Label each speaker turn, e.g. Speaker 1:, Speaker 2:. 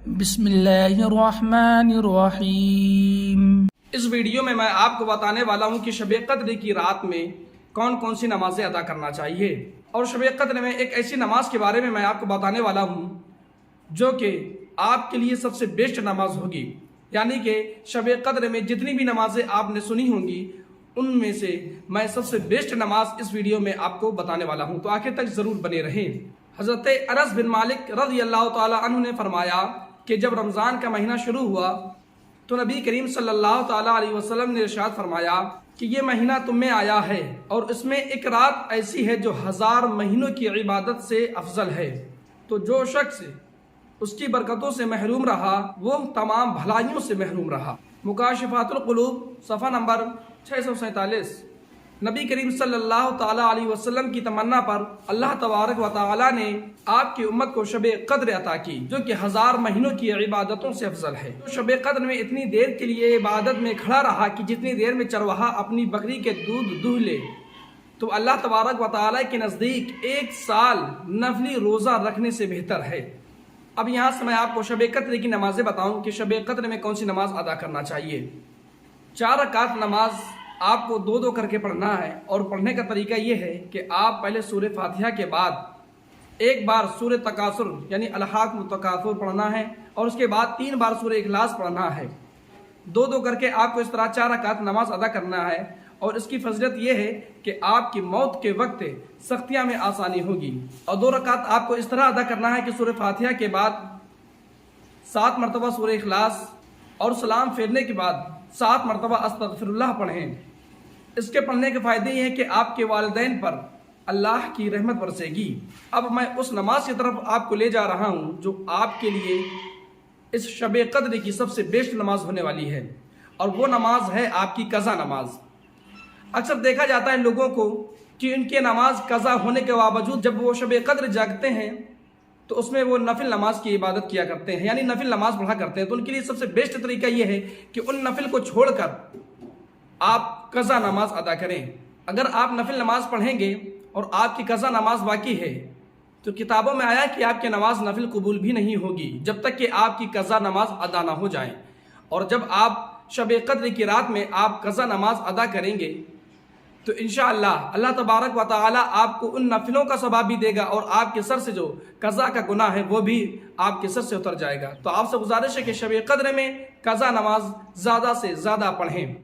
Speaker 1: بسم اللہ الرحمن الرحیم۔
Speaker 2: اس ویڈیو میں آپ کو بتانے والا ہوں کہ شب قدر کی رات میں کون کون سی نمازیں ادا کرنا چاہیے، اور شب قدر میں ایک ایسی نماز کے بارے میں آپ کو بتانے والا ہوں جو کہ آپ کے لیے سب سے بیسٹ نماز ہوگی۔ یعنی کہ شب قدر میں جتنی بھی نمازیں آپ نے سنی ہوں گی ان میں سے میں سب سے بیسٹ نماز اس ویڈیو میں آپ کو بتانے والا ہوں، تو آخر تک ضرور بنے رہیں۔ حضرت انس بن مالک رضی اللہ تعالی عنہ نے فرمایا کہ جب رمضان کا مہینہ شروع ہوا تو نبی کریم صلی اللہ تعالی علیہ وسلم نے ارشاد فرمایا کہ یہ مہینہ تم میں آیا ہے اور اس میں ایک رات ایسی ہے جو 1000 مہینوں کی عبادت سے افضل ہے، تو جو شخص اس کی برکتوں سے محروم رہا وہ تمام بھلائیوں سے محروم رہا۔ مکاشفات القلوب صفحہ نمبر 647۔ نبی کریم صلی اللہ تعالی علیہ وسلم کی تمنا پر اللہ تبارک و تعالی نے آپ کی امت کو شب قدر عطا کی جو کہ 1000 مہینوں کی عبادتوں سے افضل ہے۔ شب قدر میں اتنی دیر کے لیے عبادت میں کھڑا رہا کہ جتنی دیر میں چرواہا اپنی بکری کے دودھ دہہ لے، تو اللہ تبارک و تعالی کے نزدیک 1 سال نفلی روزہ رکھنے سے بہتر ہے۔ اب یہاں سے میں آپ کو شب قدر کی نمازیں بتاؤں کہ شب قدر میں کون سی نماز ادا کرنا چاہیے۔ 4 رکعت نماز آپ کو 2 کر کے پڑھنا ہے، اور پڑھنے کا طریقہ یہ ہے کہ آپ پہلے سورہ فاتحہ کے بعد ایک بار سورہ تکاثر یعنی الحاقم التکاثر پڑھنا ہے، اور اس کے بعد 3 بار سورہ اخلاص پڑھنا ہے۔ 2 کر کے آپ کو اس طرح 4 رکعت نماز ادا کرنا ہے، اور اس کی فضیلت یہ ہے کہ آپ کی موت کے وقت سختیاں میں آسانی ہوگی۔ اور 2 رکعت آپ کو اس طرح ادا کرنا ہے کہ سورہ فاتحہ کے بعد 7 مرتبہ سورہ اخلاص، اور سلام پھیرنے کے بعد 7 مرتبہ استغفر اللہ پڑھیں۔ اس کے پڑھنے کے فائدے یہ ہیں کہ آپ کے والدین پر اللہ کی رحمت برسے گی۔ اب میں اس نماز کی طرف آپ کو لے جا رہا ہوں جو آپ کے لیے اس شب قدر کی سب سے بیسٹ نماز ہونے والی ہے، اور وہ نماز ہے آپ کی قضا نماز۔ اکثر دیکھا جاتا ہے لوگوں کو کہ ان کے نماز قضا ہونے کے باوجود جب وہ شب قدر جاگتے ہیں تو اس میں وہ نفل نماز کی عبادت کیا کرتے ہیں، یعنی نفل نماز پڑھا کرتے ہیں۔ تو ان کے لیے سب سے بیسٹ طریقہ یہ ہے کہ ان نفل کو چھوڑ کر آپ قضا نماز ادا کریں۔ اگر آپ نفل نماز پڑھیں گے اور آپ کی قضا نماز باقی ہے تو کتابوں میں آیا کہ آپ کی نماز نفل قبول بھی نہیں ہوگی جب تک کہ آپ کی قضا نماز ادا نہ ہو جائے۔ اور جب آپ شب قدر کی رات میں آپ قضا نماز ادا کریں گے تو انشاءاللہ اللہ تبارک و تعالی آپ کو ان نفلوں کا ثواب بھی دے گا، اور آپ کے سر سے جو قضا کا گناہ ہے وہ بھی آپ کے سر سے اتر جائے گا۔ تو آپ سے گزارش ہے کہ شب قدر میں قضا نماز زیادہ سے زیادہ پڑھیں۔